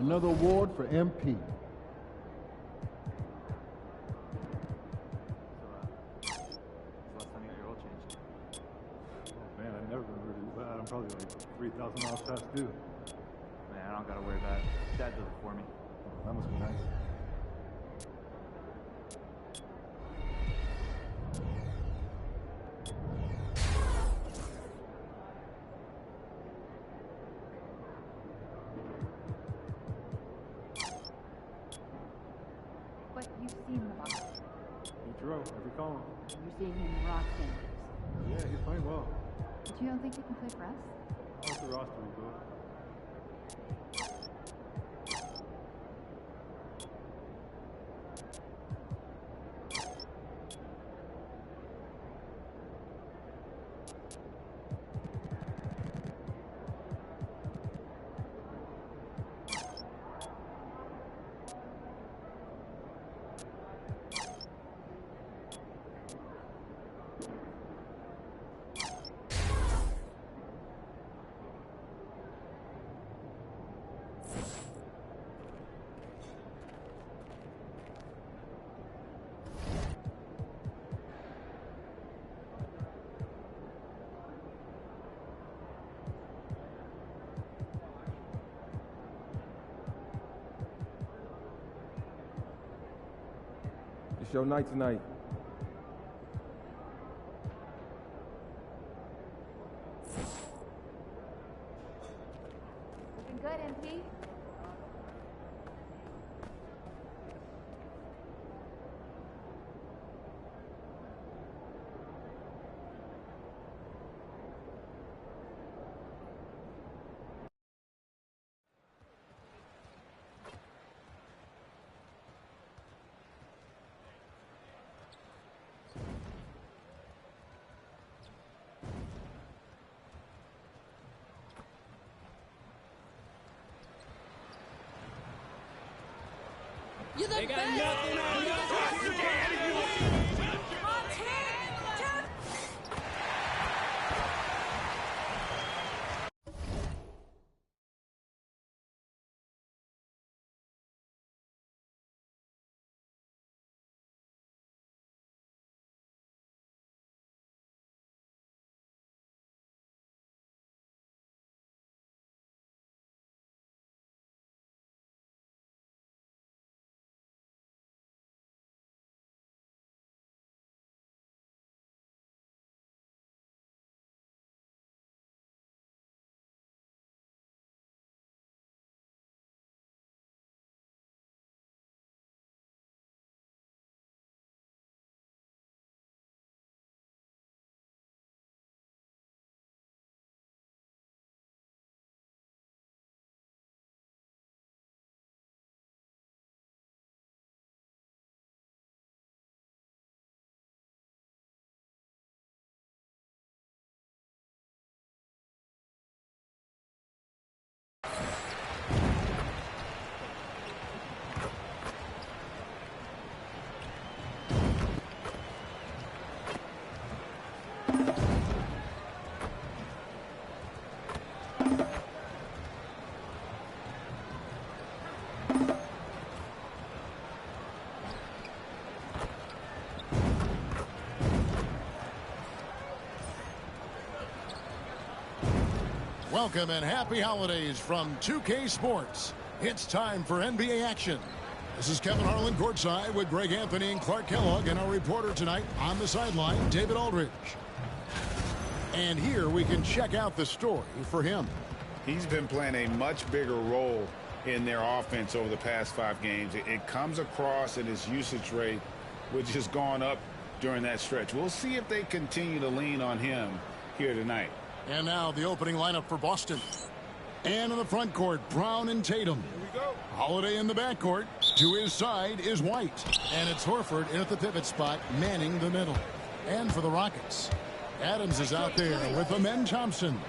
Another award for MP. Man, I've never been really bad. I'm probably like 3,000 miles past due. Man, I don't gotta worry about it. Dad does it for me. That must be nice. But you've seen the box. He drove every column. You're seeing him rock Sanders. Yeah, he's playing well. But you don't think he can play for us? Off the roster we go. It's your night tonight. Looking good, MP. You're the best! Nothing on you! Welcome and happy holidays from 2K Sports. It's time for NBA action. This is Kevin Harlan courtside with Greg Anthony and Clark Kellogg, and our reporter tonight on the sideline, David Aldridge. And here we can check out the story for him. He's been playing a much bigger role in their offense over the past 5 games. It comes across in his usage rate, which has gone up during that stretch. We'll see if they continue to lean on him here tonight. And now the opening lineup for Boston. And in the front court, Brown and Tatum. Here we go. Holiday in the backcourt. To his side is White. And it's Horford in at the pivot spot, manning the middle. And for the Rockets, Adams is out there with Amen Thompson.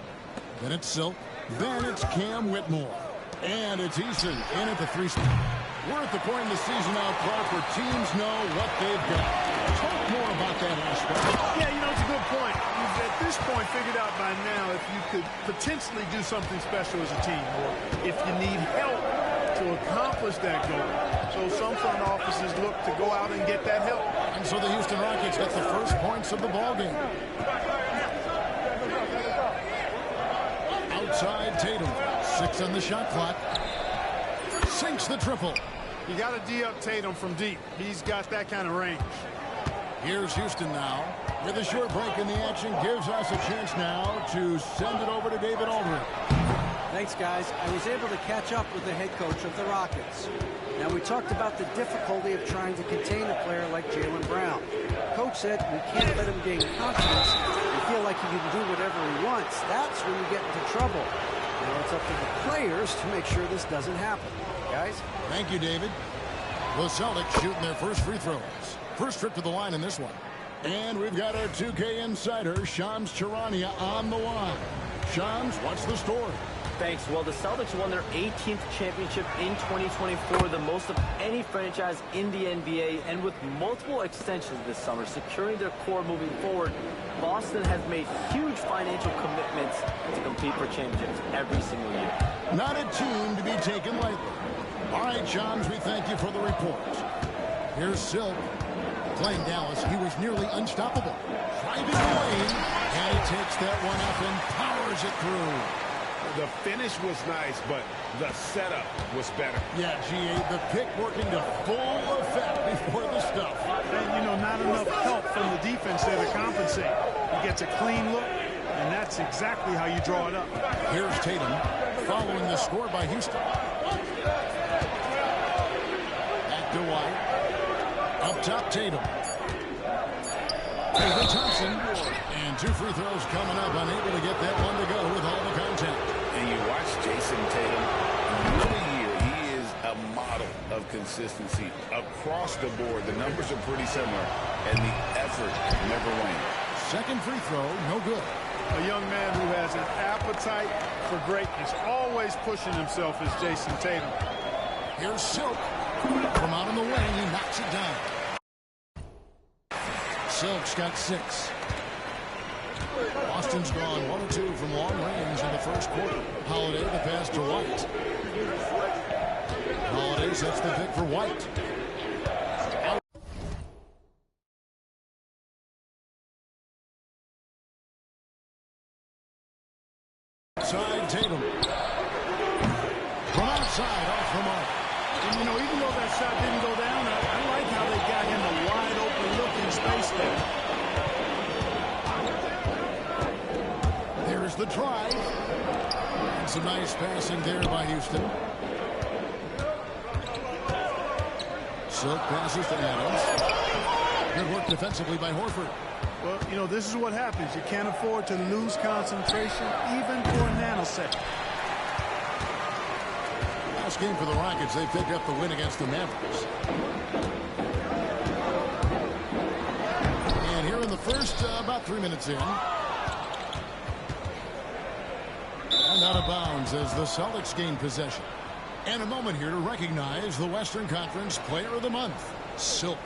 Then it's Silk. Then it's Cam Whitmore. And it's Eason in at the 3 spot. We're at the point in the season now, Clark, where teams know what they've got. Talk more about that aspect. Yeah, you know, it's a good point. You've at this point figured out by now if you could potentially do something special as a team, or if you need help to accomplish that goal. So some front offices look to go out and get that help. And so the Houston Rockets get the first points of the ball game. Outside Tatum, 6 on the shot clock. Sinks the triple. You got to D-up Tatum from deep. He's got that kind of range. Here's Houston now. With a short break in the action, gives us a chance now to send it over to David Aldridge. Thanks, guys. I was able to catch up with the head coach of the Rockets. Now, we talked about the difficulty of trying to contain a player like Jaylen Brown. Coach said we can't let him gain confidence and feel like he can do whatever he wants. That's when you get into trouble. Now it's up to the players to make sure this doesn't happen. Guys? Thank you, David. The Celtics shooting their first free throws. First trip to the line in this one. And we've got our 2K insider, Shams Charania, on the line. Shams, what's the story? Thanks. Well, the Celtics won their 18th championship in 2024, the most of any franchise in the NBA, and with multiple extensions this summer, securing their core moving forward, Boston has made huge financial commitments to compete for championships every single year. Not a team to be taken lightly. All right, Shams, we thank you for the report. Here's Silk. Playing Dallas, he was nearly unstoppable. Driving away, and he takes that one up and powers it through. The finish was nice, but the setup was better. Yeah, GA, the pick working to full effect before the stuff. And, you know, not enough help from the defense there to compensate. He gets a clean look, and that's exactly how you draw it up. Here's Tatum, following the score by Houston. Back to White. Up top, Tatum. David Thompson. And 2 free throws coming up, unable to get that one to go with all the contact. And you watch Jason Tatum really here. He is a model of consistency across the board. The numbers are pretty similar, and the effort never wanes. Second free throw, no good. A young man who has an appetite for greatness, always pushing himself, is Jason Tatum. Here's Silk. From out on the wing, he knocks it down. Silk's got 6. Boston's gone 1 or 2 from long range in the first quarter. Holiday the pass to White. Holiday sets the pick for White. Outside Tatum. From outside off the mark. And, you know, even though that shot didn't go down, I like how they got him a wide open look in space there. There's the drive. And some nice passing there by Houston. Silk passes to Adams. Good work defensively by Horford. Well, you know, this is what happens. You can't afford to lose concentration even for a nanosecond. Last game for the Rockets, they picked up the win against the Mavericks. And here in the first, about 3 minutes in. And out of bounds as the Celtics gain possession. And a moment here to recognize the Western Conference Player of the Month, Silk.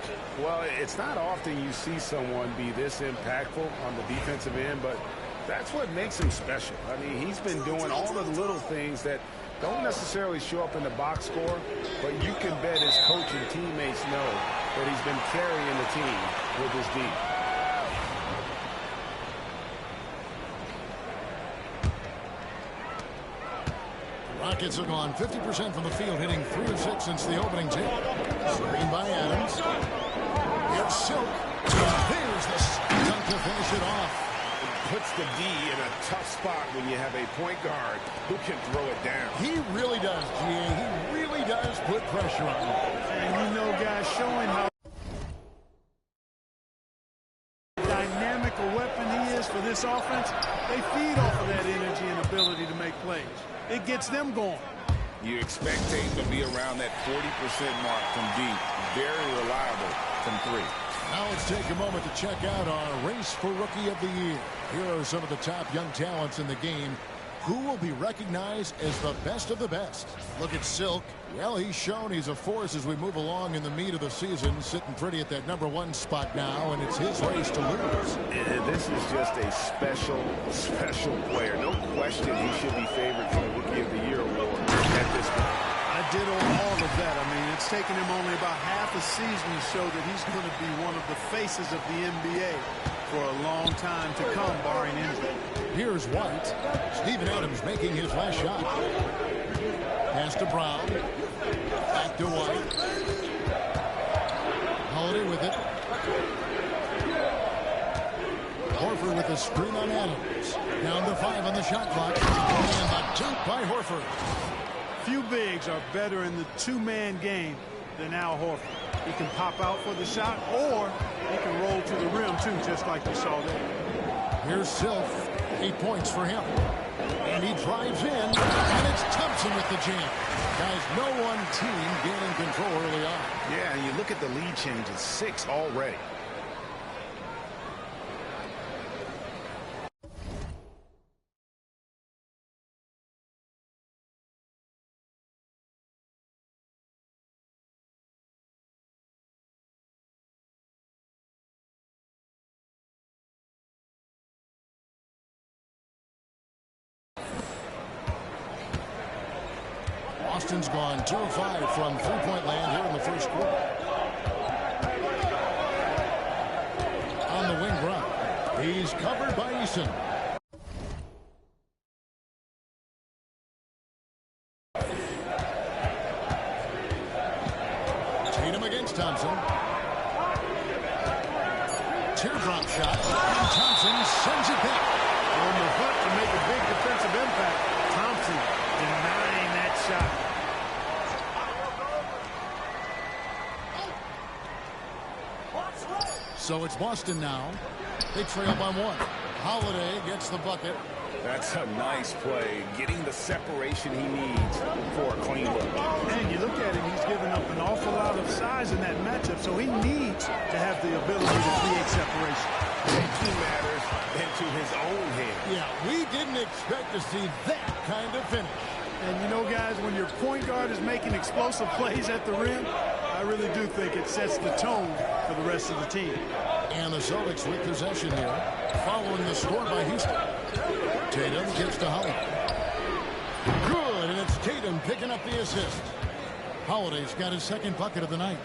Well, it's not often you see someone be this impactful on the defensive end, but that's what makes him special. I mean, he's been doing all the little things that don't necessarily show up in the box score, but you can bet his coach and teammates know that he's been carrying the team with his D. Rockets have gone 50% from the field, hitting 3 of 6 since the opening tip. Screen by Adams. Here's Silk. There's the dunk to finish it off. Puts the D in a tough spot when you have a point guard who can throw it down. He really does, GA. He really does put pressure on him. And you know, guys, showing how dynamic a weapon he is for this offense, they feed off of that energy and ability to make plays. It gets them going. You expect Tatum to be around that 40% mark from deep. Very reliable from 3. Now let's take a moment to check out our race for Rookie of the Year. Here are some of the top young talents in the game. Who will be recognized as the best of the best? Look at Silk. Well, he's shown he's a force as we move along in the meat of the season, sitting pretty at that #1 spot now, and it's his race to lose. This is just a special player. No question he should be favored for the Rookie of the Year award at this point. I ditto all of that. I mean, it's taken him only about half a season to show that he's going to be one of the faces of the NBA for a long time to come, barring injury. Here's White. Steven Adams making his last shot. Pass to Brown. Back to White. Holiday with it. Horford with a screen on Adams. Down to 5 on the shot clock. And the dunk by Horford. Few bigs are better in the two-man game than Al Horford. He can pop out for the shot, or he can roll to the rim, too, just like you saw there. Here's Sylph. 8 points for him. And he drives in, and it's Thompson with the jam. Guys, no one team gaining control early on. Yeah, and you look at the lead change, it's 6 already. Boston's gone 2 of 5 from three-point land here in the first quarter. On the wing run, he's covered by Eason. Tatum against Thompson. Teardrop shot, and Thompson sends it back. On the hook to make a big defensive impact. Thompson denying that shot. So it's Boston now. They trail by 1. Holiday gets the bucket. That's a nice play, getting the separation he needs for a clean look. And you look at him, he's given up an awful lot of size in that matchup, so he needs to have the ability to create separation. He matters into his own hand. Yeah, we didn't expect to see that kind of finish. And you know, guys, when your point guard is making explosive plays at the rim, I really do think it sets the tone for the rest of the team. And the Celtics with possession here, following the score by Houston. Tatum gets to Holiday. Good, and it's Tatum picking up the assist. Holiday's got his second bucket of the night.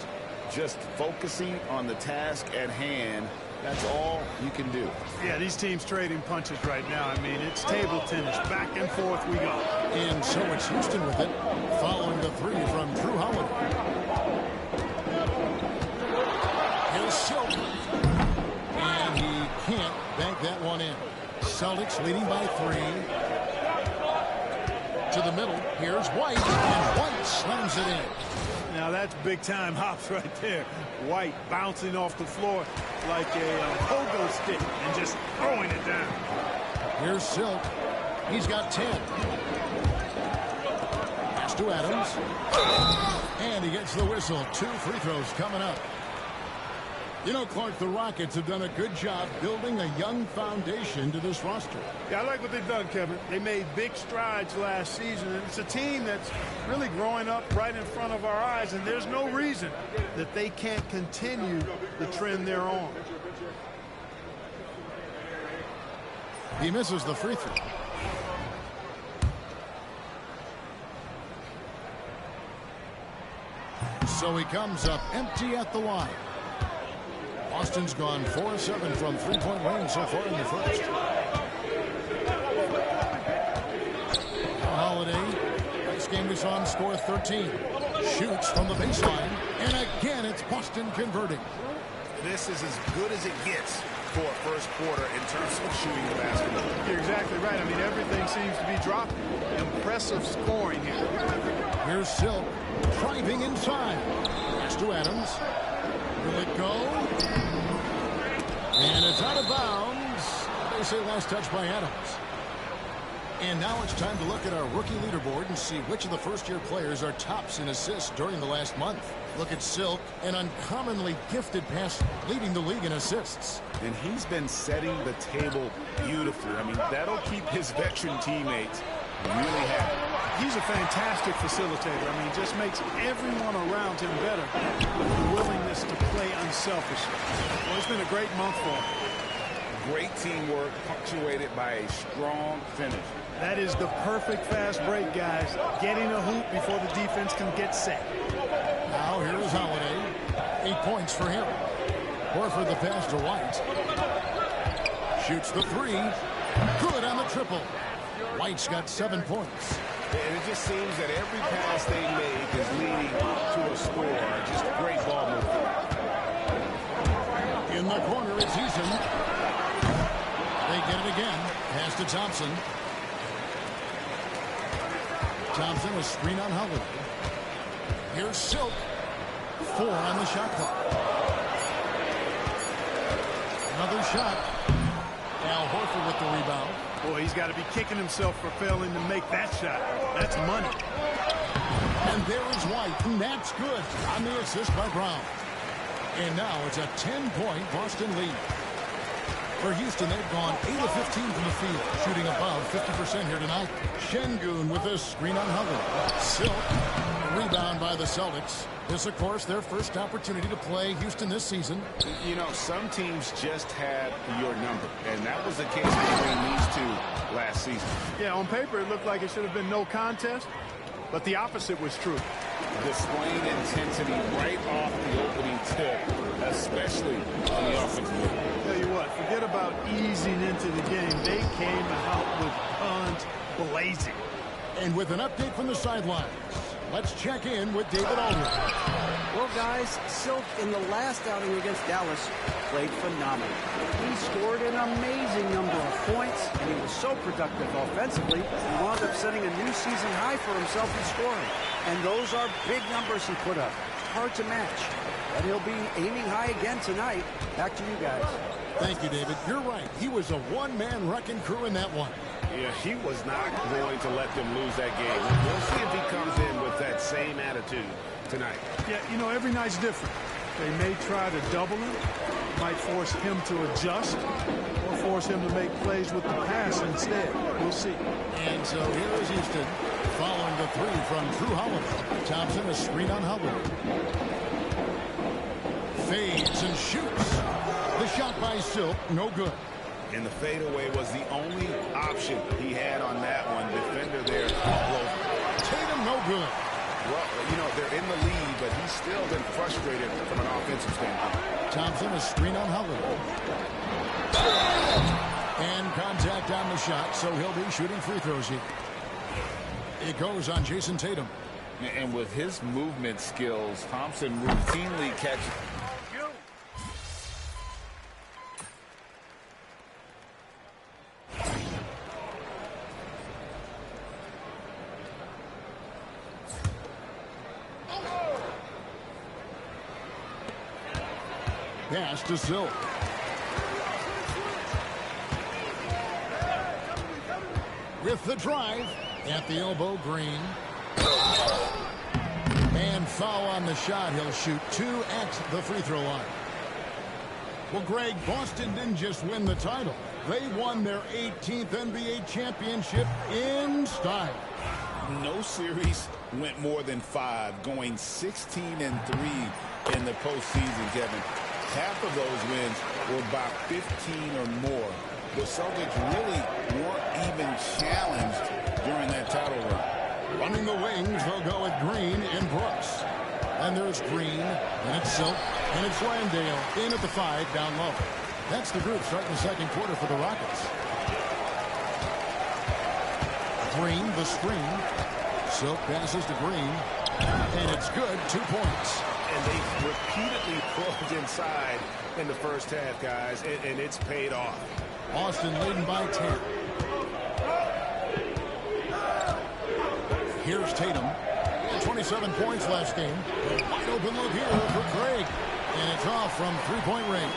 Just focusing on the task at hand, that's all you can do. Yeah, these teams trading punches right now. I mean, it's table tennis. Back and forth we go. And so it's Houston with it, following the 3 from Drew Holiday. Here's Silk. And he can't bank that one in. Celtics leading by 3. To the middle. Here's White. And White slams it in. Now that's big-time hops right there. White bouncing off the floor like a pogo stick and just throwing it down. Here's Silk. He's got 10. Pass to Adams. And he gets the whistle. 2 free throws coming up. You know, Clark, the Rockets have done a good job building a young foundation to this roster. Yeah, I like what they've done, Kevin. They made big strides last season, and it's a team that's really growing up right in front of our eyes, and there's no reason that they can't continue the trend they're on. He misses the free throw. So he comes up empty at the line. Boston's gone 4-7 from three-point range so far in the first. Holiday, last game we saw him score 13. Shoots from the baseline, and again it's Boston converting. This is as good as it gets for a first quarter in terms of shooting the basketball. You're exactly right. I mean, everything seems to be dropping. Impressive scoring here. Here's Silk driving inside. Pass to Adams. Will it go? And it's out of bounds. They say last touch by Adams. And now it's time to look at our rookie leaderboard and see which of the first-year players are tops in assists during the last month. Look at Silk, an uncommonly gifted passer, leading the league in assists. And he's been setting the table beautifully. I mean, that'll keep his veteran teammates really happy. He's a fantastic facilitator. I mean, just makes everyone around him better with the willingness to play unselfishly. Well, it's been a great month for him. Great teamwork punctuated by a strong finish. That is the perfect fast break, guys. Getting a hoop before the defense can get set. Now here is Holiday. 8 points for him. Horford the pass to White. Shoots the three. Good on the triple. White's got 7 points. And it just seems that every pass they make is leading to a score. Just great ball movement. In the corner is Eason. They get it again. Pass to Thompson. Thompson, a screen on Holiday. Here's Silk. 4 on the shot clock. Another shot. Al Horford with the rebound. Boy, he's got to be kicking himself for failing to make that shot. That's money. And there is White, and that's good on the assist by Brown. And now it's a 10-point Boston lead. For Houston, they've gone 8 of 15 from the field, shooting above 50% here tonight. Şengün with a screen on Holiday. Silk, rebound by the Celtics. This, of course, their first opportunity to play Houston this season. You know, some teams just had your number, and that was the case between these two last season. Yeah, on paper, it looked like it should have been no contest, but the opposite was true. Displaying intensity right off the opening tip, especially on the offensive end. Tell you what, forget about easing into the game. They came out with guns blazing. And with an update from the sidelines, let's check in with David Aldridge. Well, guys, Silk in the last outing against Dallas played phenomenal. He scored an amazing number of points, and he was so productive offensively, he wound up setting a new season high for himself in scoring. And those are big numbers he put up. Hard to match. But he'll be aiming high again tonight. Back to you guys. Thank you, David. You're right. He was a one-man wrecking crew in that one. Yeah, he was not going to let them lose that game. We'll see if he comes in with that same attitude tonight. Yeah, you know, every night's different. They may try to double him, might force him to adjust, or force him to make plays with the pass instead. We'll see. And so here is Houston following the three from Drew Holiday. Thompson, a screen on Holiday. Fades and shoots. The shot by Silk, no good. And the fadeaway was the only option he had on that one. Defender there all over. Tatum, no good. Well, you know, they're in the lead, but he's still been frustrated from an offensive standpoint. Thompson, a screen on Holiday. And contact on the shot, so he'll be shooting free throws here. It goes on Jason Tatum. And with his movement skills, Thompson routinely catches. Pass to Silk. With the drive at the elbow, Green. And foul on the shot. He'll shoot 2 at the free throw line. Well, Greg, Boston didn't just win the title. They won their 18th NBA championship in style. No series went more than 5, going 16-3 in the postseason, Kevin. Half of those wins were by 15 or more. The Celtics really weren't even challenged during that title run. Running the wings, they'll go with Green and Brooks. And there's Green, and it's Silk, and it's Landale in at the 5 down low. That's the group starting the second quarter for the Rockets. Green, the screen. Silk passes to Green, and it's good, 2 points. And they repeatedly pulled inside in the first half, guys, and it's paid off. Boston leading by 10. Here's Tatum. 27 points last game. Wide open look here for Craig. And it's off from three-point range.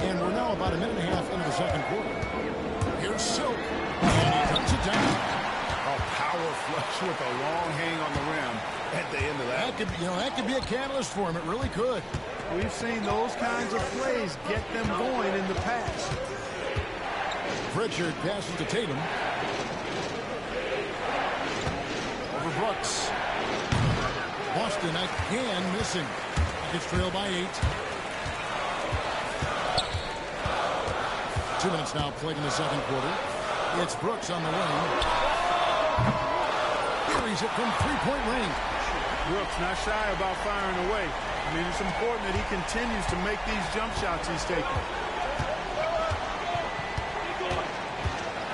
And we're now about a minute and a half into the second quarter. Here's Silk. And he cuts it down. A power flush with a long hang on the rim at the end of that. That could be a catalyst for him. It really could. We've seen those kinds of plays get them going in the past. Pritchard passes to Tatum. Over Brooks. Boston again missing. Gets trailed by 8. 2 minutes now played in the second quarter. It's Brooks on the wing. Carries it from three-point range. Brooks not shy about firing away. I mean, it's important that he continues to make these jump shots he's taking.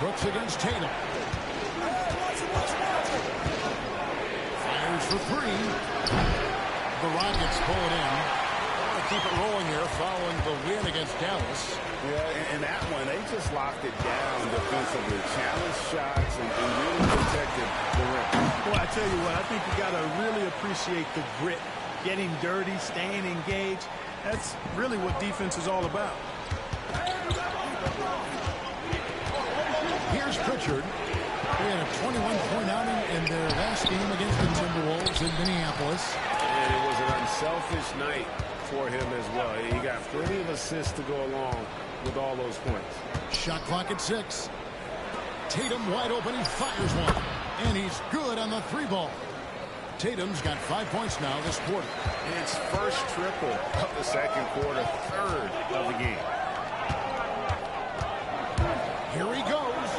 Brooks against Tatum. Fires for three. The Rockets pull it in. Keep it rolling here following the win against Dallas. Yeah, in that one, they just locked it down defensively. Challenged shots and really protected the rim. Boy, I tell you what, I think you got to really appreciate the grit. Getting dirty, staying engaged. That's really what defense is all about. Here's Pritchard. He had a 21-point outing in their last game against the Timberwolves in Minneapolis. And it was an unselfish night for him as well. He got plenty of assists to go along with all those points. Shot clock at 6. Tatum wide open. He fires one. And he's good on the three ball. Tatum's got 5 points now this quarter. It's first triple of the second quarter, third of the game. Here he goes.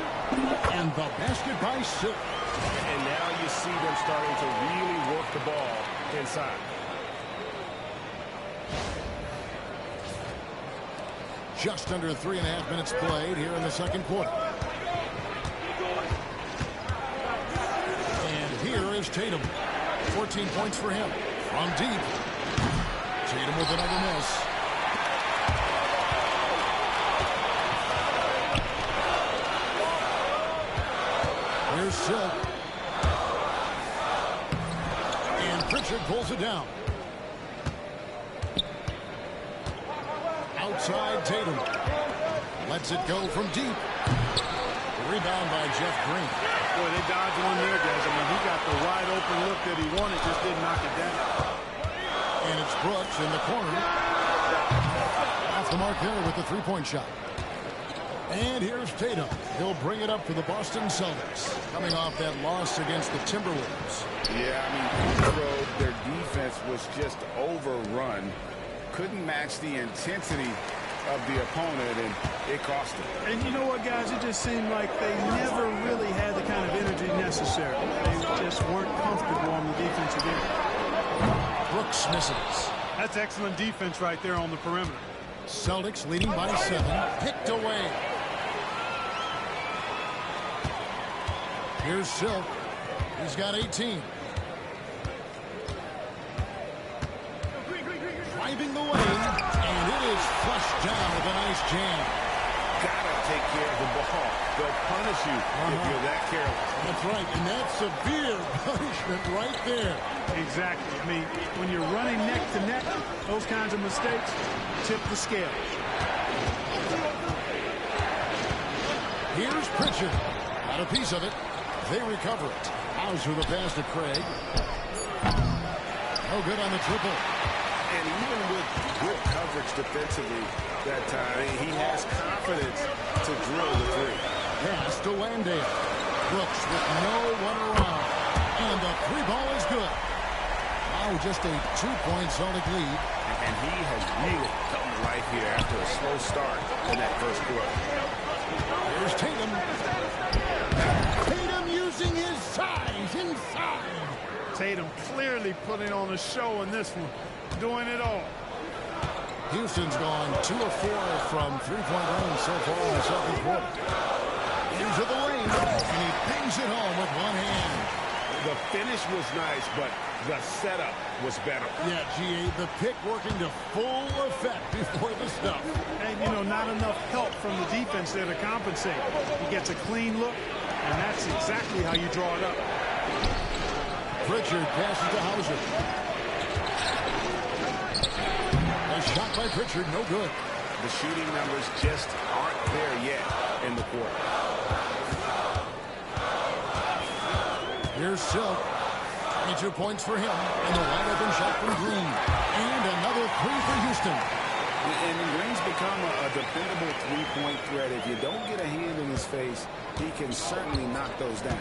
And the basket by Silk. And now you see them starting to really work the ball inside. Just under 3.5 minutes played here in the second quarter. And here is Tatum. 14 points for him. From deep. Tatum with another miss. Here's Silk. And Pritchard pulls it down. Outside Tatum. Lets it go from deep. Rebound by Jeff Green. Boy, they dodged one there, guys. I mean, he got the wide open look that he wanted, just didn't knock it down. And it's Brooks in the corner. Off the mark there with the three-point shot. And here's Tatum. He'll bring it up for the Boston Celtics. Coming off that loss against the Timberwolves. Yeah, I mean, on the road, their defense was just overrun. Couldn't match the intensity of the opponent, and it cost them. And you know what, guys? It just seemed like they never really had the kind of energy necessary. They just weren't comfortable on the defensive end. Brooks misses. That's excellent defense right there on the perimeter. Celtics leading by 7. Picked away. Here's Silk. He's got 18. Driving the lane, and it is flushed down with a nice jam. Gotta take care of the ball. They'll punish you if you're that careless. That's right, and that's severe punishment right there. Exactly. I mean, when you're running neck to neck, those kinds of mistakes tip the scale. Here's Pritchard. Got a piece of it. They recover it. Hauser the pass to Craig. No good on the triple. And even with good coverage defensively that time, he has confidence to drill the three. Pass to Landale. Brooks with no one around. And the three ball is good. Now just a 2-point Celtic lead. And he has really come to life here after a slow start in that first quarter. Here's Tatum. Tatum using his size inside. Tatum clearly putting on a show in this one. Doing it all. Houston's gone 2 of 4 from three-point range so far in the second quarter. Into the lane, and he pings it home with one hand. The finish was nice, but the setup was better. Yeah, G.A., the pick working to full effect before the stuff. And, you know, not enough help from the defense there to compensate. He gets a clean look, and that's exactly how you draw it up. Pritchard passes to Hauser. A shot by Pritchard, no good. The shooting numbers just aren't there yet in the quarter. Here's Silk. 22 points for him. And the wide open shot from Green. And another three for Houston. And Green's become a dependable three-point threat. If you don't get a hand in his face, he can certainly knock those down.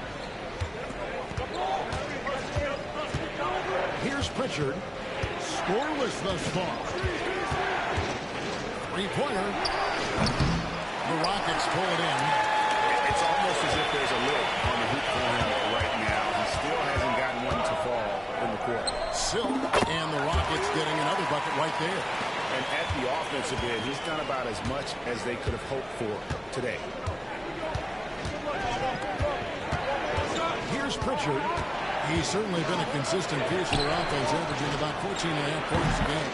Here's Pritchard. Scoreless thus far. Three-pointer. The Rockets pull it in. It's almost as if there's a lid on the hoop for him right now. He still hasn't gotten one to fall in the court. Silk and the Rockets getting another bucket right there. And at the offensive end, he's done about as much as they could have hoped for today. Here's Pritchard. He's certainly been a consistent piece of their offense, averaging about 14.5 points a game.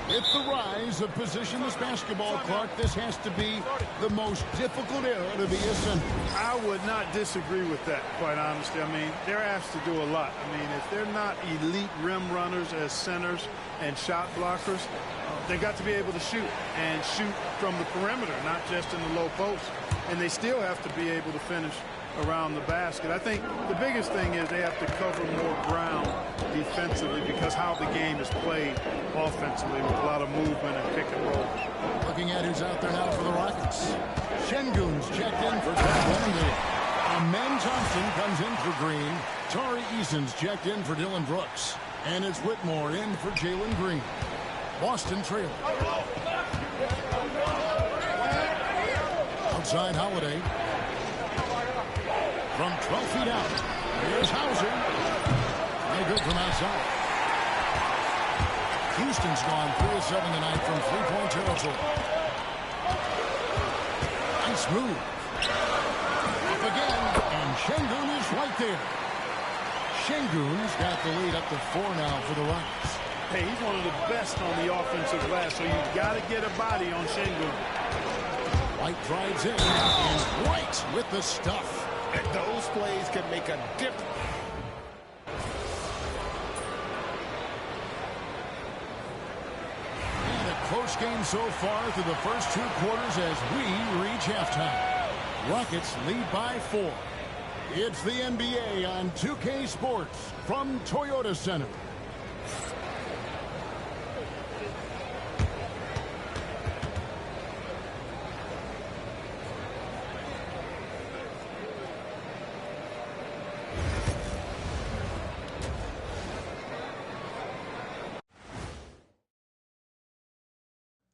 With the rise of positionless basketball, Clark, this has to be the most difficult era to be a center. I would not disagree with that, quite honestly. I mean, they're asked to do a lot. I mean, if they're not elite rim runners as centers and shot blockers, they've got to be able to shoot and shoot from the perimeter, not just in the low post. And they still have to be able to finish around the basket. I think the biggest thing is they have to cover more ground defensively because how the game is played offensively with a lot of movement and pick and roll. Looking at who's out there now for the Rockets. Şengün's checked in for Ted Wemington. Amen Thompson comes in for Green. Tari Eason's checked in for Dylan Brooks. And it's Whitmore in for Jalen Green. Boston trailing. Outside Holiday. From 12 feet out. Here's Hauser. No good from outside. Houston's gone 3 of 7 tonight from three-point territory. Nice move. Up again, and Şengün is right there. Şengün's got the lead up to 4 now for the Rockets. Hey, he's one of the best on the offensive glass, so you've got to get a body on Şengün. White drives in, and White with the stuff. And those plays can make a difference. And a close game so far through the first 2 quarters as we reach halftime. Rockets lead by 4. It's the NBA on 2K Sports from Toyota Center.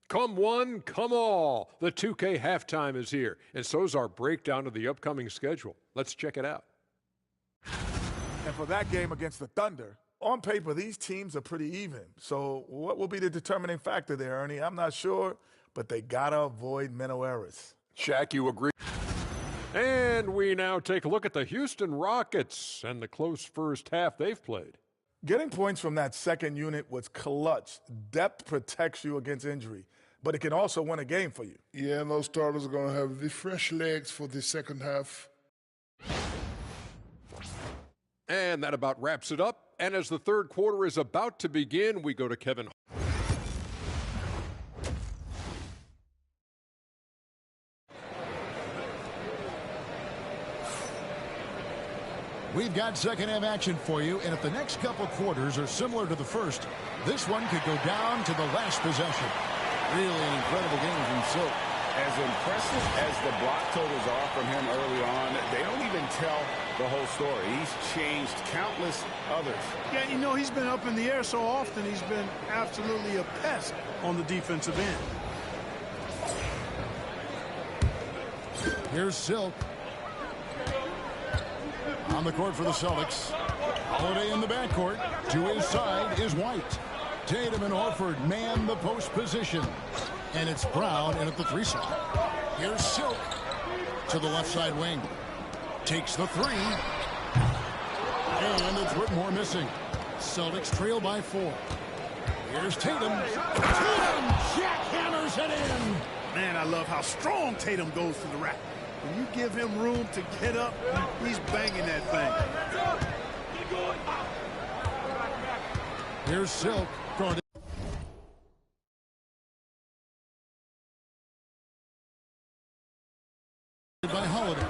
Come one, come all. The 2K halftime is here, and so is our breakdown of the upcoming schedule. Let's check it out. And for that game against the Thunder, on paper, these teams are pretty even. So what will be the determining factor there, Ernie? I'm not sure, but they got to avoid mental errors. Shaq, you agree? And we now take a look at the Houston Rockets and the close first half they've played. Getting points from that second unit was clutch. Depth protects you against injury, but it can also win a game for you. Yeah, and those starters are going to have the fresh legs for the second half. And that about wraps it up. And as the third quarter is about to begin, we go to Kevin. We've got second half action for you, and if the next couple quarters are similar to the first, this one could go down to the last possession. Really an incredible game from Silk. As impressive as the block totals are from him early on, they don't even tell the whole story. He's changed countless others. Yeah, you know, he's been up in the air so often, he's been absolutely a pest on the defensive end. Here's Silk. On the court for the Celtics. Holiday in the backcourt. To his side is White. Tatum and Horford man the post position. And it's Brown in at the 3 slot. Here's Silk to the left side wing. Takes the 3. And it's Whitmore missing. Celtics trail by 4. Here's Tatum. Tatum jackhammers it in. Man, I love how strong Tatum goes to the rack. When you give him room to get up, he's banging that thing. Here's Silk. Guarded by Holiday.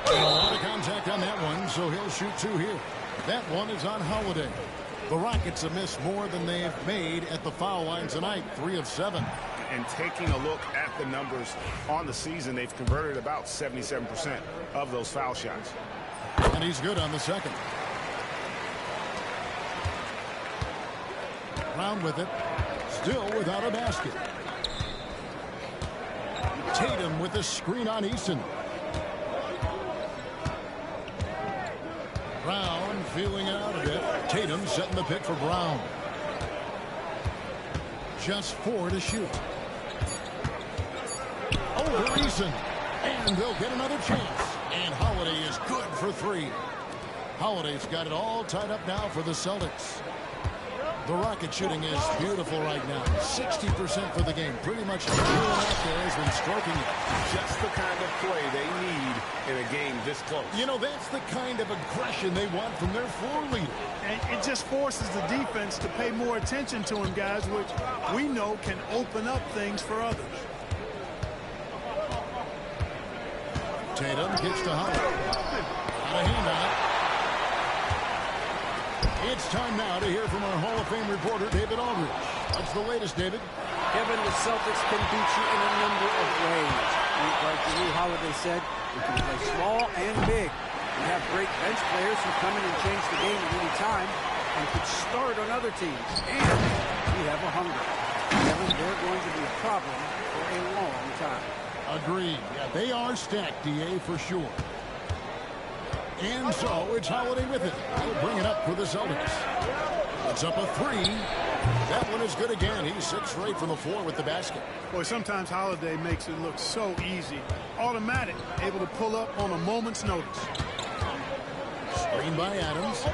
A lot of contact on that one, so he'll shoot 2 here. That one is on Holiday. The Rockets have missed more than they've made at the foul line tonight, 3 of 7. And taking a look at the numbers on the season, they've converted about 77% of those foul shots. And he's good on the second. Brown with it. Still without a basket. Tatum with the screen on Eason. Brown feeling it out a bit. Tatum setting the pick for Brown. Just 4 to shoot. Over Eason. And they'll get another chance. And Holiday is good for 3. Holiday's got it all tied up now for the Celtics. The Rocket shooting is beautiful right now. 60% for the game. Pretty much everyone out there has been stroking it. Just the kind of play they need in a game this close. You know, that's the kind of aggression they want from their floor leader. And it just forces the defense to pay more attention to him, guys, which we know can open up things for others. Tatum gets to Holiday. Got a hand on it. It's time now to hear from our Hall of Fame reporter, David Aldridge. What's the latest, David? Kevin, the Celtics can beat you in a number of ways. Like Drew Holiday said, we can play small and big. We have great bench players who come in and change the game at any time and could start on other teams. And we have a hunger. Kevin, they're going to be a problem for a long time. Agreed. Yeah, they are stacked, DA, for sure. And so it's Holiday with it. He'll bring it up for the Celtics. It's up a 3. That one is good again. He's 6 straight from the floor with the basket. Boy, sometimes Holiday makes it look so easy. Automatic, able to pull up on a moment's notice. Screen by Adams.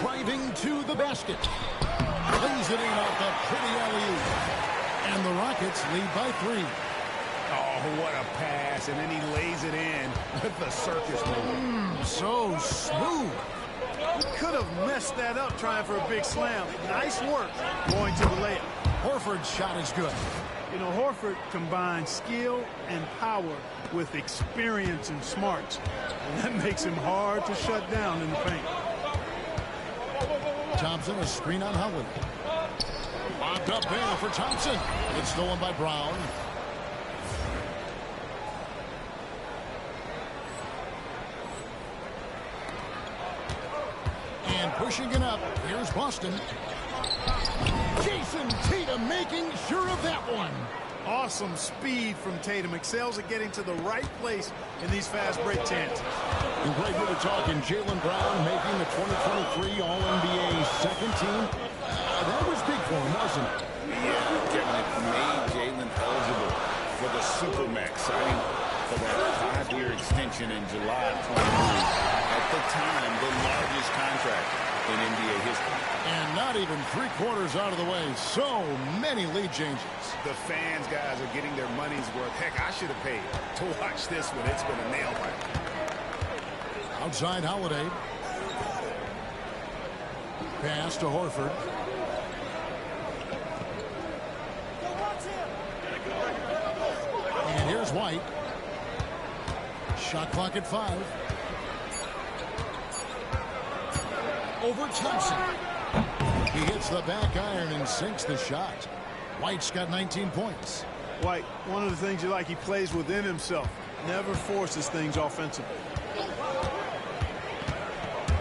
Driving to the basket. Lays it in off the pretty alley-oop. And the Rockets lead by 3. Oh, what a pass. And then he lays it in with the circus move. So smooth. He could have messed that up trying for a big slam. Nice work going to the layup. Horford's shot is good. You know, Horford combines skill and power with experience and smarts. And that makes him hard to shut down in the paint. Thompson, a screen on Howard. Locked up there for Thompson. It's stolen by Brown. And pushing it up. Here's Boston. Jason Tatum making sure of that one. Awesome speed from Tatum. Excels at getting to the right place in these fast break chances. And great we were talking. Jaylen Brown making the 2023 All-NBA second team. That was big for him, wasn't it? Yeah, Kevin, it made Jaylen eligible for the Supermax signing for that 5-year extension in July 23. At the time, the largest contract in NBA history. And not even 3/4 out of the way. So many lead changes. The fans, guys, are getting their money's worth. Heck, I should have paid to watch this one. It's been a nail biter. Outside Holiday. Pass to Horford. And here's White. Shot clock at 5. Over Thompson. He hits the back iron and sinks the shot. White's got 19 points. White, one of the things you like, he plays within himself. Never forces things offensively.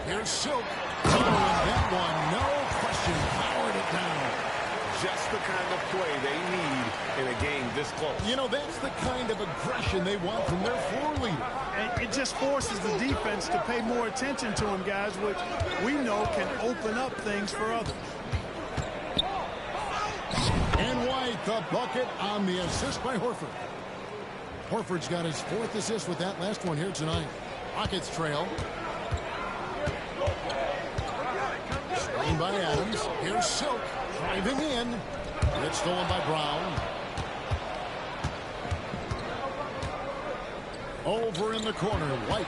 Here's Silk. Oh, and that one, no question, powered it down. Just the kind of play they need in a game this close. You know, that's the kind of aggression they want from their floor leader. And it just forces the defense to pay more attention to him, guys, which we know can open up things for others. And White, the bucket on the assist by Horford. Horford's got his 4th assist with that last one here tonight. Rockets trail. Screen by Adams. Here's Silk driving in. It's stolen by Brown. Over in the corner, White.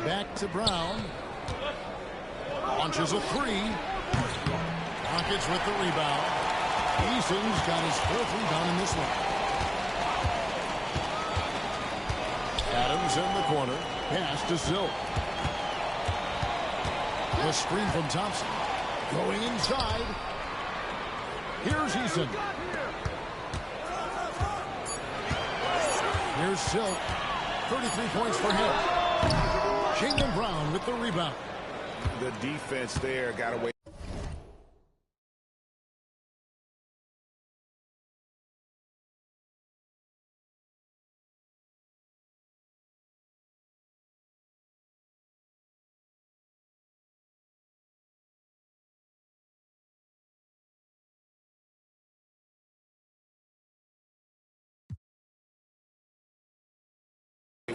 Back to Brown. Launches a three. Rockets with the rebound. Eason's got his 4th rebound in this one. Adams in the corner. Pass to Silk. The screen from Thompson. Going inside. Here's Eason. Here's Silk. 33 points for him. Jaylen Brown with the rebound. The defense there got away.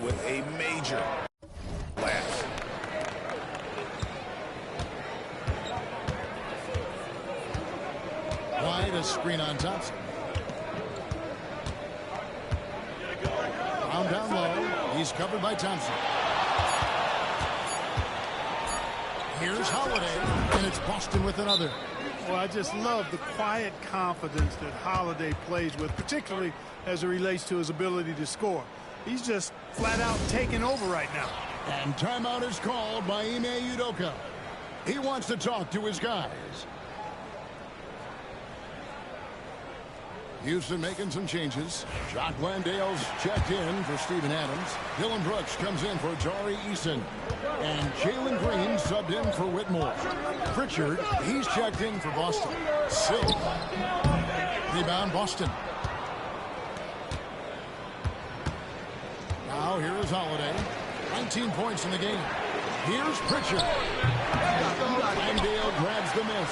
With a major lapse. Wide, a screen on Thompson. Brown down low. He's covered by Thompson. Here's Holiday, and it's Boston with another. Well, I just love the quiet confidence that Holiday plays with, particularly as it relates to his ability to score. He's just flat out taking over right now. And timeout is called by Ime Udoka. He wants to talk to his guys. Houston making some changes. Jock Landale's checked in for Steven Adams. Dylan Brooks comes in for Tari Eason. And Jalen Green subbed in for Whitmore. Pritchard, he's checked in for Boston. Silk. Rebound Boston. Now here is Holiday. 19 points in the game. Here's Pritchard. Landale grabs the miss.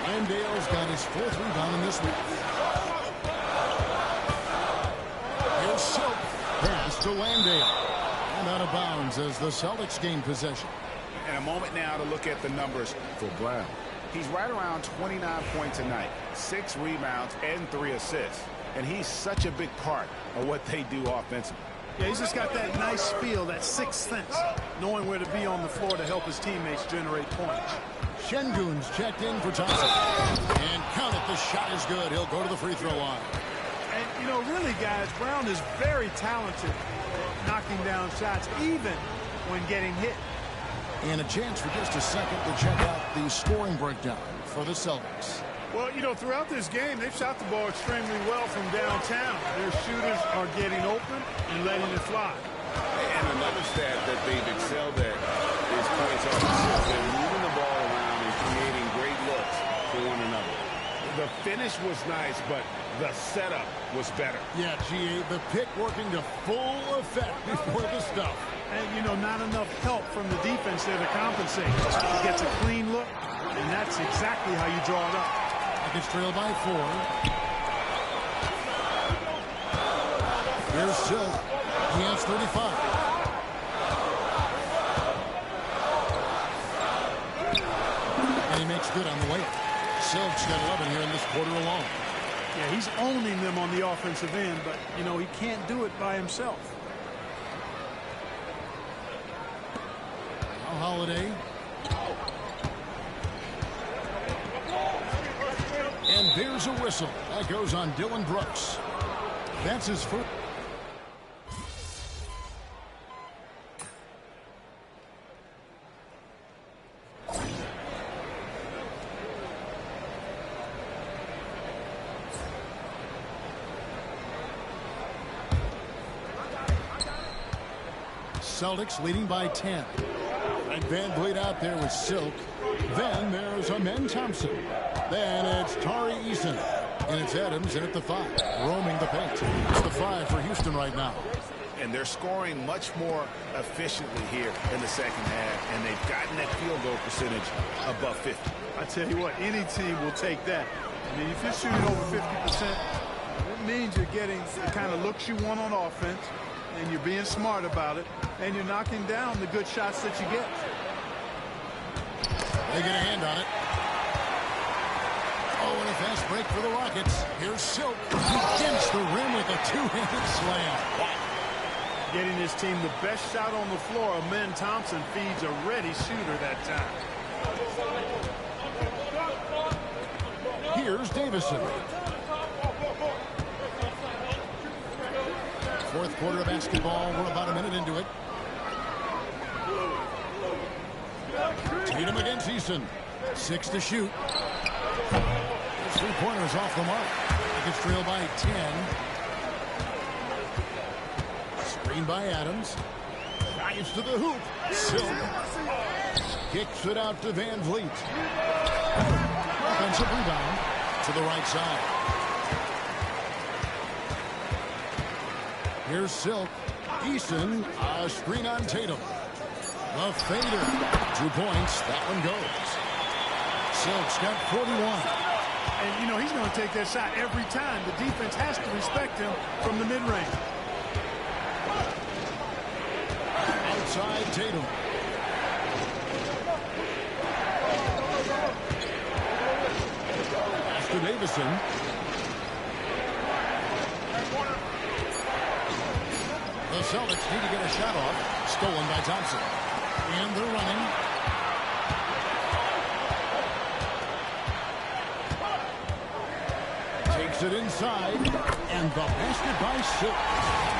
Landale's got his 4th rebound in this one. Here's Silk. Pass to Landale. And out of bounds as the Celtics gain possession. And a moment now to look at the numbers for Brown. He's right around 29 points a night, 6 rebounds and 3 assists. And he's such a big part of what they do offensively. Yeah, he's just got that nice feel, that sixth sense, knowing where to be on the floor to help his teammates generate points. Şengün's checked in for Thompson. And count it, the shot is good. He'll go to the free throw line. And, you know, really, guys, Brown is very talented at knocking down shots, even when getting hit. And a chance for just a second to check out the scoring breakdown for the Celtics. Well, you know, throughout this game, they've shot the ball extremely well from downtown. Their shooters are getting open and letting it fly. And another stat that they've excelled at is points off the shot. They're moving the ball around and creating great looks for one another. The finish was nice, but the setup was better. Yeah, GA, the pick working to full effect before the stuff. And, you know, not enough help from the defense there to compensate. He gets a clean look, and that's exactly how you draw it up. It's trailed by 4. Here's Silk. He has 35. And he makes good on the way. Silk's got 11 here in this quarter alone. Yeah, he's owning them on the offensive end, but, you know, he can't do it by himself. Now Holiday. And there's a whistle. That goes on Dylan Brooks. That's his first. Celtics leading by 10. And Van Vliet out there with Silk. Then there's Amen Thompson. Then it's Tari Eason. And it's Adams in at the 5. Roaming the paint. It's the 5 for Houston right now. And they're scoring much more efficiently here in the second half. And they've gotten that field goal percentage above 50. I tell you what, any team will take that. I mean, if you're shooting over 50%, it means you're getting the kind of looks you want on offense. And you're being smart about it. And you're knocking down the good shots that you get. They get a hand on it. Oh, and a fast break for the Rockets. Here's Silk against the rim with a two-handed slam. Wow. getting his team the best shot on the floor. Amen Thompson feeds a ready shooter that time. Here's Davison. Fourth quarter of basketball. We're about a minute into it. Tatum against Eason. 6 to shoot. His three-pointers off the mark. Nuggets trail by 10. Screen by Adams. Drives to the hoop. Silk. Kicks it out to Van Vliet. Offensive rebound to the right side. Here's Silk. Eason. A screen on Tatum. The fader. 2 points. That one goes. Silk's got 41. And, you know, he's going to take that shot every time. The defense has to respect him from the mid-range. Outside Tatum. Pass to Davison. The Celtics need to get a shot off. Stolen by Thompson. And they're running. Takes it inside. And the basket by Silk.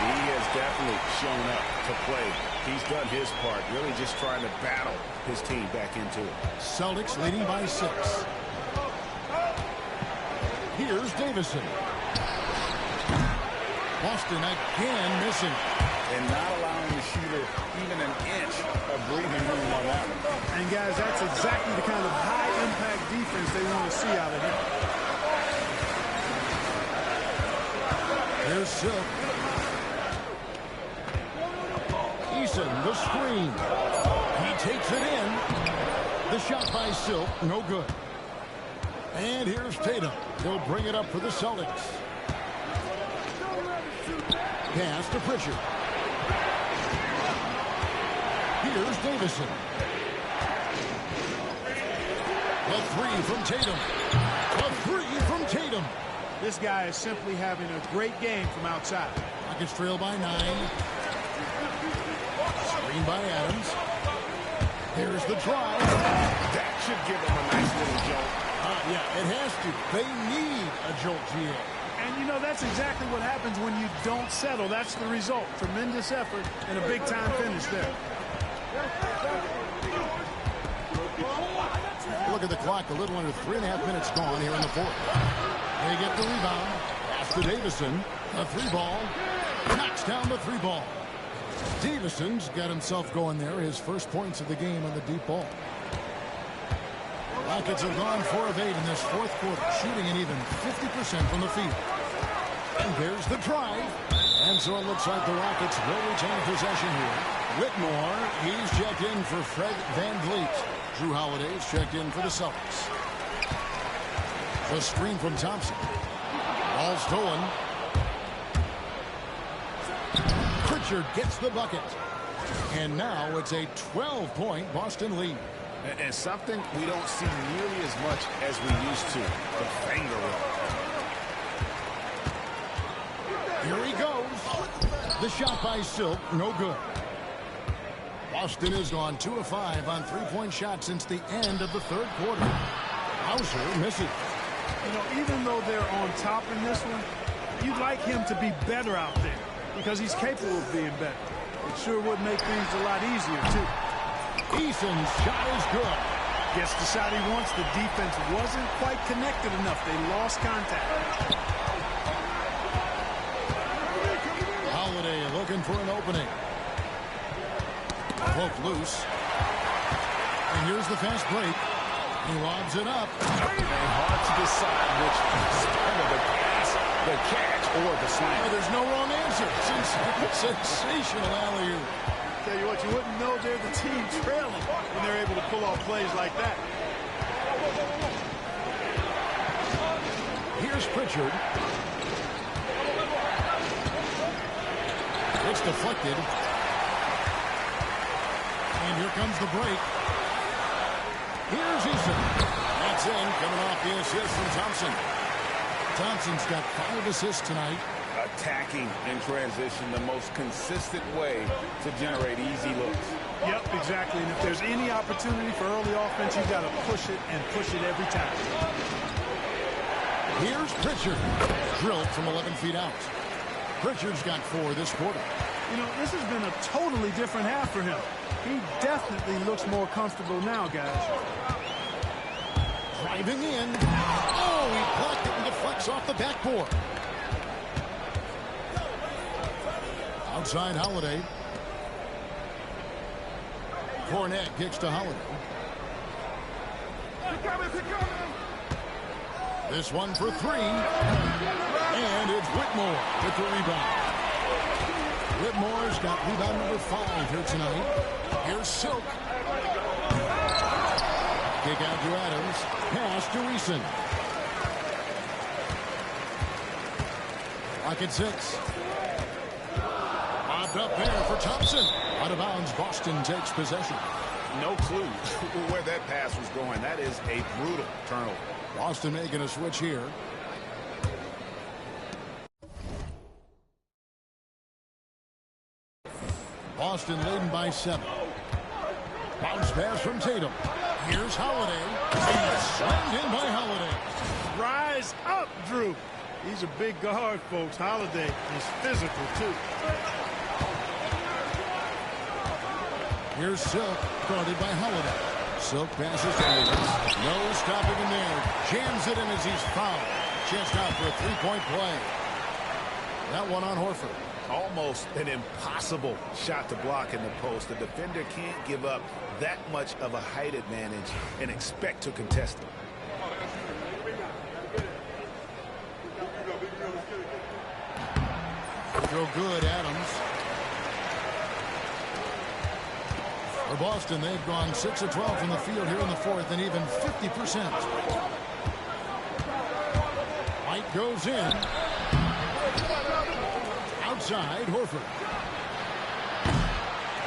He has definitely shown up to play. He's done his part, really just trying to battle his team back into it. Celtics leading by 6. Here's Davison. Boston again missing. And not allowing the shooter even an inch of breathing room on that one. And, guys, that's exactly the kind of high-impact defense they want to see out of him. Here's Silk. Eason, the screen. He takes it in. The shot by Silk, no good. And here's Tatum. He'll bring it up for the Celtics. Pass to Pritchard. Here's Davison. The three from Tatum. The three from Tatum. This guy is simply having a great game from outside. Rockets trail by 9. Screen by Adams. There's the drive. That should give them a nice little jolt. Yeah, it has to. They need a jolt, GA. And, you know, that's exactly what happens when you don't settle. That's the result. Tremendous effort and a big-time finish there. Look at the clock. A little under 3.5 minutes gone here in the fourth. They get the rebound. Pass to Davison. A 3-ball. Knocks down the 3-ball. Davison's got himself going there. His first points of the game on the deep ball. Rockets have gone 4 of 8 in this fourth quarter, shooting an even 50% from the field. And there's the drive. And so it looks like the Rockets will retain possession here. Whitmore, he's checked in for Fred Van Vliet. Drew Holiday's checked in for the Celtics. The screen from Thompson. Ball stolen. Pritchard gets the bucket. And now it's a 12-point Boston lead. And something we don't see nearly as much as we used to. The finger roll. Here he goes. The shot by Silk, no good. Boston has gone 2 of 5 on 3-point shots since the end of the third quarter. Hauser misses. You know, even though they're on top in this one, you'd like him to be better out there because he's capable of being better. It sure would make things a lot easier, too. Eason's shot is good. Gets the shot he wants. The defense wasn't quite connected enough. They lost contact. Holiday looking for an opening. Broke loose. And here's the fast break. He lobs it up. And hard to decide which part of the pass, the catch, or the slam. Oh, there's no wrong answer. Sensational alley-oop. Tell you what, you wouldn't know they're the team trailing when they're able to pull off plays like that. Here's Pritchard. It's deflected. And here comes the break. Here's Eason. That's in, coming off the assist from Thompson. Thompson's got 5 assists tonight. attacking in transition, the most consistent way to generate easy looks. Yep, exactly. And if there's any opportunity for early offense, you've got to push it and push it every time. Here's Pritchard. Drilled from 11 feet out. Pritchard's got 4 this quarter. You know, this has been a totally different half for him. He definitely looks more comfortable now, guys. Driving in. Oh, he blocked it and deflects off the backboard. Outside Holiday. Cornette kicks to Holiday. This one for 3. And it's Whitmore with the rebound. Whitmore's got rebound number 5 here tonight. Here's Silk. Kick out to Adams. Pass to Reeson. Rocket 6. Bobbed up there for Thompson. Out of bounds, Boston takes possession. No clue where that pass was going. That is a brutal turnover. Boston making a switch here. Boston leading by 7. Bounce pass from Tatum. Here's Holiday. And slammed in by Holiday. Rise up, Drew. He's a big guard, folks. Holiday is physical, too. Here's Silk, guarded by Holiday. Silk passes to Williams. No stopping him there. Jams it in as he's fouled. Chance out for a 3-point play. That one on Horford. Almost an impossible shot to block in the post. The defender can't give up that much of a height advantage and expect to contest it. Go good, Adams. For Boston, they've gone 6 of 12 from the field here in the 4th and even 50%. White goes in. Outside, Horford.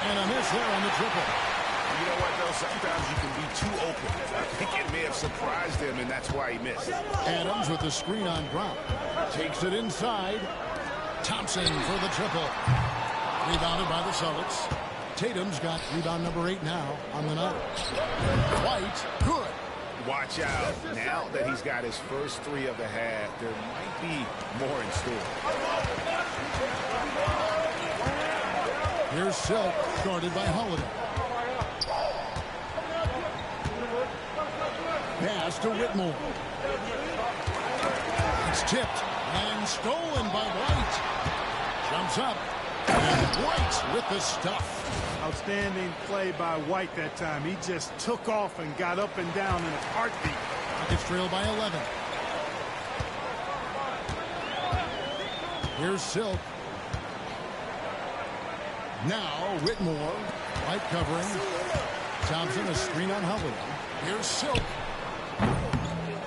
And a miss there on the triple. You know what, though? Sometimes you can be too open. I think it may have surprised him, and that's why he missed. Adams with the screen on ground. Takes it inside. Thompson for the triple. Rebounded by the Celtics. Tatum's got rebound number 8 now on the night. White, good. Watch out. Now that he's got his first 3 of the half, there might be more in store. Here's Silk, guarded by Holiday. Pass to Whitmore. It's tipped and stolen by White. Jumps up. And White with the stuff. Outstanding play by White that time. He just took off and got up and down in a heartbeat. Rockets trail by 11. Here's Silk. Now Whitmore. White covering. Thompson a screen on Holiday. Here's Silk.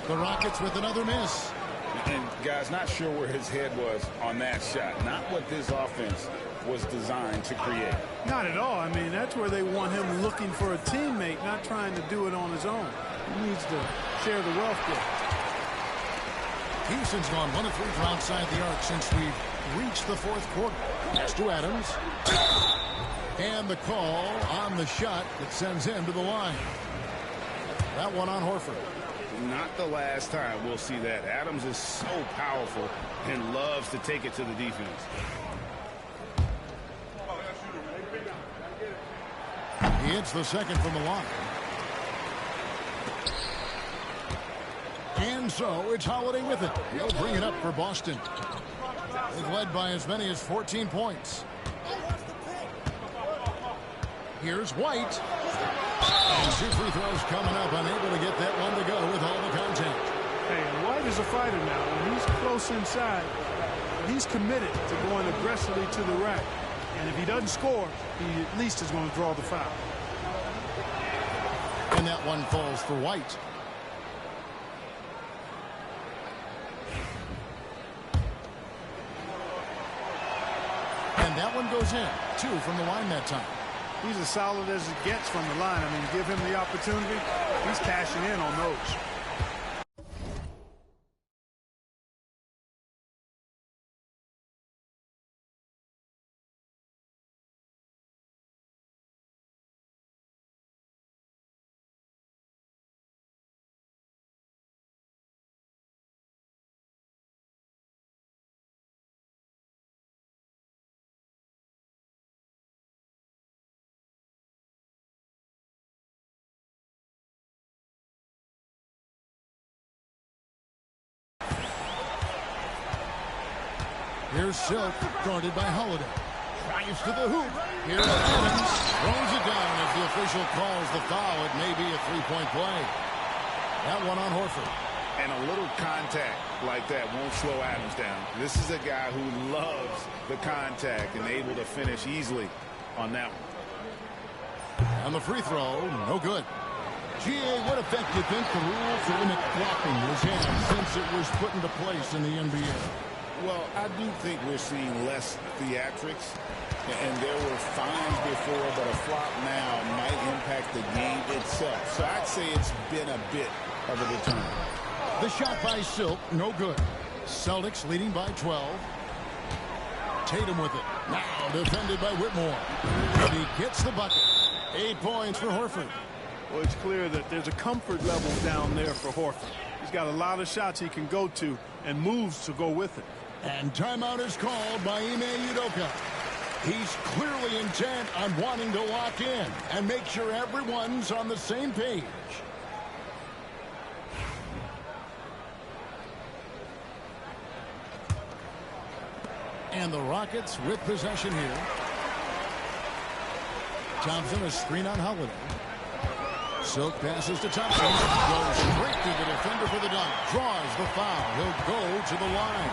The Rockets with another miss. And guys, not sure where his head was on that shot. Not what this offense was designed to create. Not at all. I mean, that's where they want him looking for a teammate, not trying to do it on his own. He needs to share the wealth there. Houston's gone 1 of 3 from outside the arc since we've reached the 4th quarter. Pass to Adams. And the call on the shot that sends him to the line. That one on Horford. Not the last time we'll see that. Adams is so powerful and loves to take it to the defense. He hits the second from the line. And so it's Holiday with it. He'll bring it up for Boston. They've led by as many as 14 points. Here's White. And 2 free throws coming up. Unable to get that one to go with all the contact. Hey, White is a fighter now. When he's close inside, he's committed to going aggressively to the rack. And if he doesn't score, he at least is going to draw the foul. And that one falls for White. And that one goes in. 2 from the line that time. He's as solid as it gets from the line. I mean, give him the opportunity. He's cashing in on those. Here's Silk, guarded by Holiday. Drives to the hoop. Here's Adams. Throws it down as the official calls the foul. It may be a three-point play. That one on Horford. And a little contact like that won't slow Adams down. This is a guy who loves the contact and able to finish easily on that one. On the free throw, no good. GA, what effect do you think the rule to limit blocking has had since it was put into place in the NBA? Well, I do think we're seeing less theatrics. And there were fines before, but a flop now might impact the game itself. So I'd say it's been a bit of a deterrent. The shot by Silk, no good. Celtics leading by 12. Tatum with it. Now defended by Whitmore. And he gets the bucket. 8 points for Horford. Well, it's clear that there's a comfort level down there for Horford. He's got a lot of shots he can go to and moves to go with it. And timeout is called by Ime Udoka. He's clearly intent on wanting to lock in and make sure everyone's on the same page. And the Rockets with possession here. Thompson, a screen on Holiday. Silk passes to Thompson. Goes straight to the defender for the dunk. Draws the foul. He'll go to the line.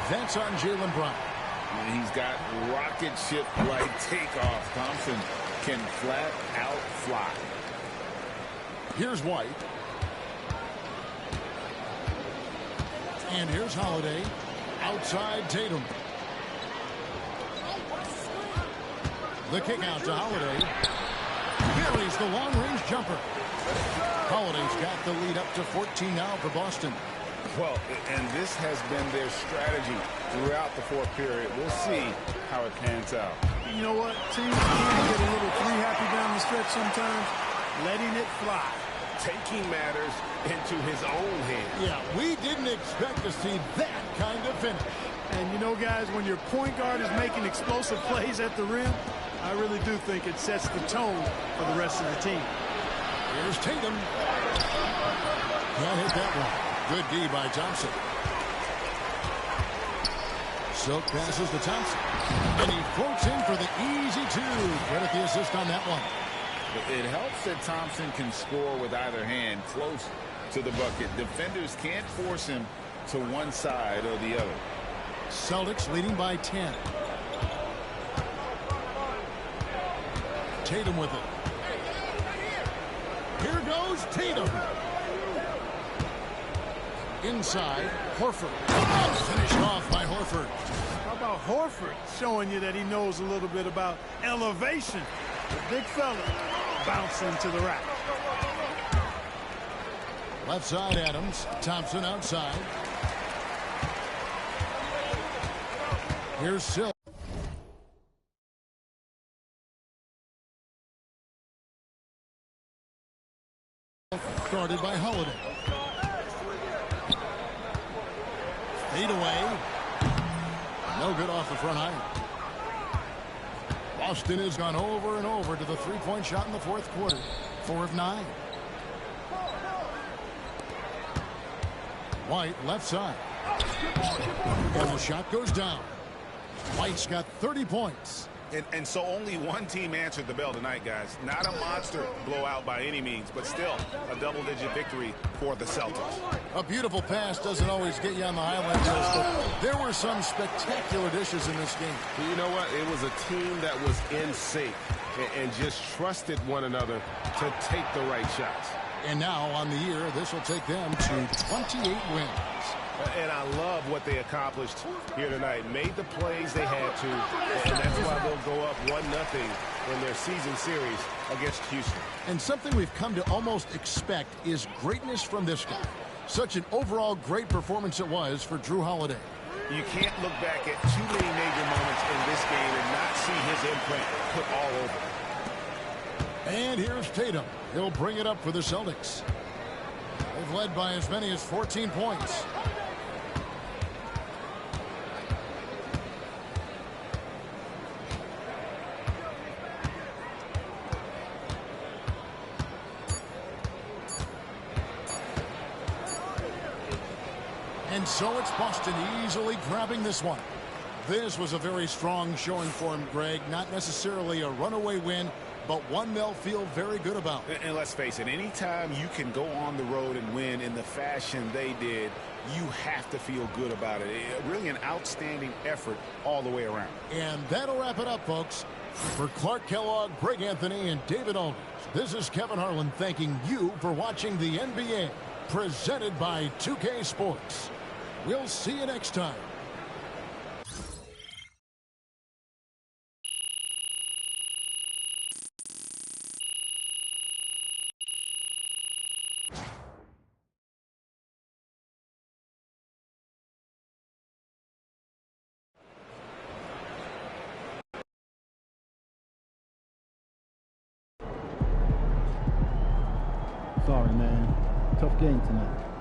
That's on Jaylen Brown. He's got rocket ship-like takeoff. Thompson can flat out fly. Here's White. And here's Holiday. Outside Tatum. The kick out to Holiday. Buries the long-range jumper. Holiday's got the lead up to 14 now for Boston. Well, and this has been their strategy throughout the fourth period. We'll see how it pans out. You know what? Teams can get a little three happy down the stretch sometimes. Letting it fly. Taking matters into his own hands. Yeah, we didn't expect to see that kind of finish. And you know, guys, when your point guard is making explosive plays at the rim, I really do think it sets the tone for the rest of the team. Here's Tatum. Can't hit that one. Good D by Thompson. Silk passes to Thompson. And he floats in for the easy two. Credit the assist on that one. It helps that Thompson can score with either hand close to the bucket. Defenders can't force him to one side or the other. Celtics leading by 10. Tatum with it. Here goes Tatum. Inside, Horford. Finished off by Horford. How about Horford showing you that he knows a little bit about elevation? The big fella bouncing to the rack. Left side, Adams. Thompson outside. Here's Silk. Guarded by Holiday. Fade away. No good off the front iron. Boston has gone over and over to the three-point shot in the fourth quarter. 4 of 9. White left side. And the shot goes down. White's got 30 points. And so only one team answered the bell tonight, guys. Not a monster blowout by any means, but still a double-digit victory for the Celtics. A beautiful pass doesn't always get you on the highlight list, but there were some spectacular dishes in this game. You know what? It was a team that was in sync and just trusted one another to take the right shots. And now on the year, this will take them to 28 wins. And I love what they accomplished here tonight. Made the plays they had to, and that's why they'll go up 1-0 in their season series against Houston. And something we've come to almost expect is greatness from this guy. Such an overall great performance it was for Jrue Holiday. You can't look back at too many major moments in this game and not see his imprint put all over it. And here's Tatum. He'll bring it up for the Celtics. They've led by as many as 14 points. And so it's Boston easily grabbing this one. This was a very strong showing for him, Greg. Not necessarily a runaway win, but one they'll feel very good about. And let's face it, anytime you can go on the road and win in the fashion they did, you have to feel good about it. Really an outstanding effort all the way around. And that'll wrap it up, folks. For Clark Kellogg, Greg Anthony, and David Aldridge, this is Kevin Harlan thanking you for watching the NBA, presented by 2K Sports. We'll see you next time. Sorry, man. Tough game tonight.